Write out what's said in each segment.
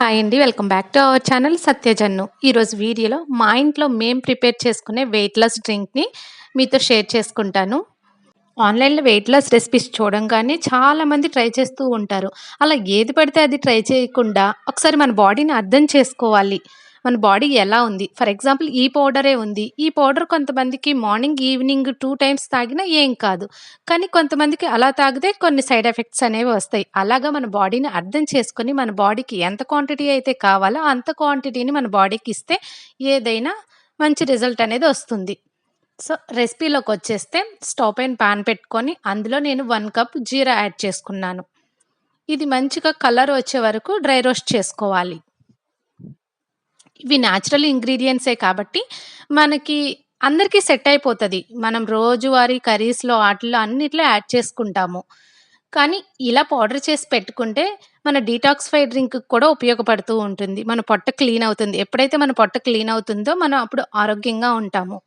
Hi అండి. Welcome back to our channel సత్యజన్ను. ఈరోజు వీడియోలో మా ఇంట్లో మేము ప్రిపేర్ చేసుకునే వెయిట్ లాస్ డ్రింక్‌ని మీతో షేర్ చేసుకుంటాను. ఆన్‌లైన్‌లో వెయిట్ లాస్ రెసిపీస్ చూడంగానే చాలామంది ట్రై చేస్తూ ఉంటారు. అలా ఏది పడితే అది ట్రై చేయకుండా ఒకసారి మన బాడీని అర్థం చేసుకోవాలి. మన బాడీ ఎలా ఉంది? ఫర్ ఎగ్జాంపుల్ ఈ పౌడరే ఉంది. ఈ పౌడర్ కొంతమందికి మార్నింగ్, ఈవినింగ్ 2 టైమ్స్ తాగినా ఏం కాదు. కానీ కొంతమందికి అలా తాగితే కొన్ని సైడ్ ఎఫెక్ట్స్ అనేవి వస్తాయి. అలాగా మన బాడీని అర్థం చేసుకొని మన బాడీకి ఎంత క్వాంటిటీ అయితే కావాలో అంత క్వాంటిటీని మన బాడీకి ఇస్తే ఏదైనా మంచి రిజల్ట్ అనేది వస్తుంది. సో, రెసిపీలోకొచ్చేస్తే స్టవ్ పైన పాన్ పెట్టుకొని అందులో నేను 1 కప్ జీరా యాడ్ చేసుకున్నాను. ఇది మంచిగా కలర్ వచ్చే వరకు డ్రై రోస్ట్ చేసుకోవాలి. ఇవి నేచురల్ ఇంగ్రీడియెంట్సే కాబట్టి మనకి అందరికీ సెట్ అయిపోతది. మనం రోజువారీ కర్రీస్‌లో ఆటిల్లో అన్నిట్లో యాడ్ చేసుకుంటాము. కానీ ఇలా పౌడర్ చేసి పెట్టుకుంటే మన డీటాక్సిఫై డ్రింక్‌కి కూడా ఉపయోగపడుతూ ఉంటుంది. మన పొట్ట క్లీన్ అవుతుంది. ఎప్పుడైతే మన పొట్ట క్లీన్ అవుతుందో మనం అప్పుడు ఆరోగ్యంగా ఉంటాము.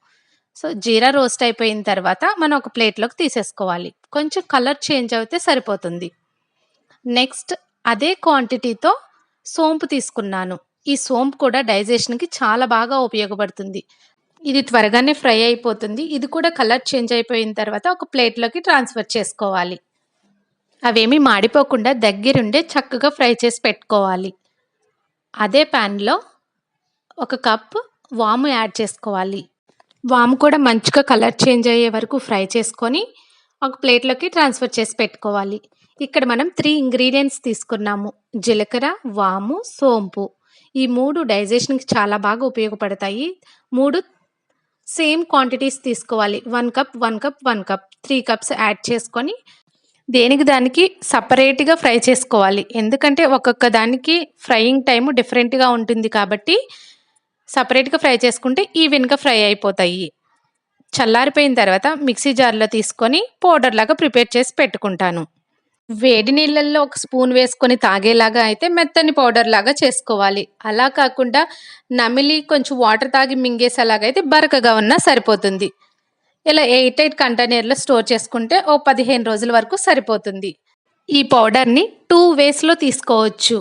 సో, జీరా రోస్ట్ అయిపోయిన తర్వాత మనం ఒక ప్లేట్‌లోకి తీసేసుకోవాలి. కొంచెం కలర్ చేంజ్ అవుతే సరిపోతుంది. నెక్స్ట్ అదే క్వాంటిటీతో సోంపు తీసుకున్నాను. ఈ సోంపు కూడా డైజెషన్‌కి చాలా బాగా ఉపయోగపడుతుంది. ఇది త్వరగానే ఫ్రై అయిపోతుంది. ఇది కూడా కలర్ చేంజ్ అయిపోయిన తర్వాత ఒక ప్లేట్‌లోకి ట్రాన్స్‌ఫర్ చేసుకోవాలి. అవేమీ మాడిపోకుండా దగ్గరుండే చక్కగా ఫ్రై చేసి పెట్టుకోవాలి. అదే పాన్‌లో ఒక కప్ వాము యాడ్ చేసుకోవాలి. వాము కూడా మంచిగా కలర్ చేంజ్ అయ్యే వరకు ఫ్రై చేసుకొని, ఒక ప్లేట్‌లోకి ట్రాన్స్‌ఫర్ చేసి పెట్టుకోవాలి. ఇక్కడ మనం 3 ఇంగ్రీడియెంట్స్ తీసుకున్నాము. జీలకర్ర, వాము, సోంపు. ఈ 3 డైజెషన్‌కి చాలా బాగా ఉపయోగపడతాయి. 3 సేమ్ క్వాంటిటీస్ తీసుకోవాలి. 1 cup, 1 cup, 1 cup 3 cups add చేసుకొని, దేనికి దానికి సెపరేట్‌గా ఫ్రై చేసుకోవాలి. ఎందుకంటే ఒక్కొక్క దానికి ఫ్రైయింగ్ టైము డిఫరెంట్‌గా ఉంటుంది కాబట్టి, సెపరేట్‌గా ఫ్రై చేసుకుంటే ఈవెన్‌గా ఫ్రై అయిపోతాయి. చల్లారిపోయిన తర్వాత మిక్సీ జార్‌లో తీసుకొని పౌడర్‌లాగా ప్రిపేర్ చేసి పెట్టుకుంటాను. వేడి నీళ్ళల్లో ఒక స్పూన్ వేసుకొని తాగేలాగా అయితే మెత్తని పౌడర్‌లాగా చేసుకోవాలి. అలా కాకుండా నమిలి కొంచెం వాటర్ తాగి మింగేసేలాగైతే బరకగా ఉన్నా సరిపోతుంది. ఇలా ఎయిర్ టైట్ కంటైనర్‌లో స్టోర్ చేసుకుంటే ఓ 15 రోజుల వరకు సరిపోతుంది. ఈ పౌడర్‌ని 2 వేస్‌లో తీసుకోవచ్చు.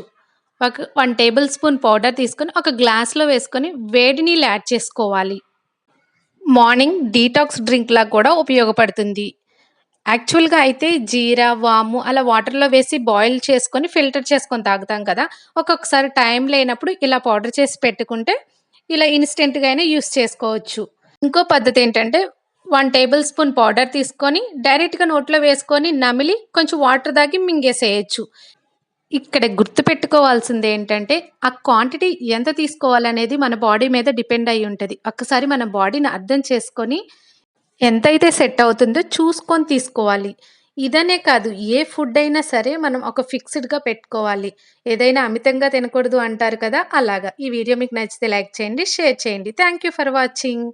ఒక 1 టేబుల్ స్పూన్ పౌడర్ తీసుకొని ఒక గ్లాస్‌లో వేసుకొని వేడి నీళ్ళు యాడ్ చేసుకోవాలి. మార్నింగ్ డీటాక్స్ డ్రింక్‌లా కూడా ఉపయోగపడుతుంది. యాక్చువల్‌గా అయితే జీరా, వాము అలా వాటర్‌లో వేసి బాయిల్ చేసుకొని ఫిల్టర్ చేసుకొని తాగుతాం కదా! ఒక్కొక్కసారి టైం లేనప్పుడు ఇలా పౌడర్ చేసి పెట్టుకుంటే ఇలా ఇన్‌స్టెంట్‌గా అయినా యూజ్ చేసుకోవచ్చు. ఇంకో పద్ధతేంటంటే 1 టేబుల్ స్పూన్ పౌడర్ తీసుకొని డైరెక్ట్‌గా నోట్లో వేసుకొని నమిలి కొంచెం వాటర్ తాగి మింగేసేయొచ్చు. ఇక్కడ గుర్తుపెట్టుకోవాల్సిందేంటంటే, ఆ క్వాంటిటీ ఎంత తీసుకోవాలనేది మన బాడీ మీద డిపెండ్ అయ్యి ఉంటది. ఒక్కసారి మన బాడీని అర్థం చేసుకొని, ఎంతైతే సెట్ అవుతుందో చూసుకొని తీసుకోవాలి. ఇదనే కాదు, ఏ ఫుడ్ అయినా సరే మనం ఒక ఫిక్స్‌డ్‌గా పెట్టుకోవాలి. ఏదైనా అమితంగా తినకూడదు అంటారు కదా! అలాగా. ఈ వీడియో మీకు నచ్చితే లైక్ చేయండి, షేర్ చేయండి. Thank you for watching.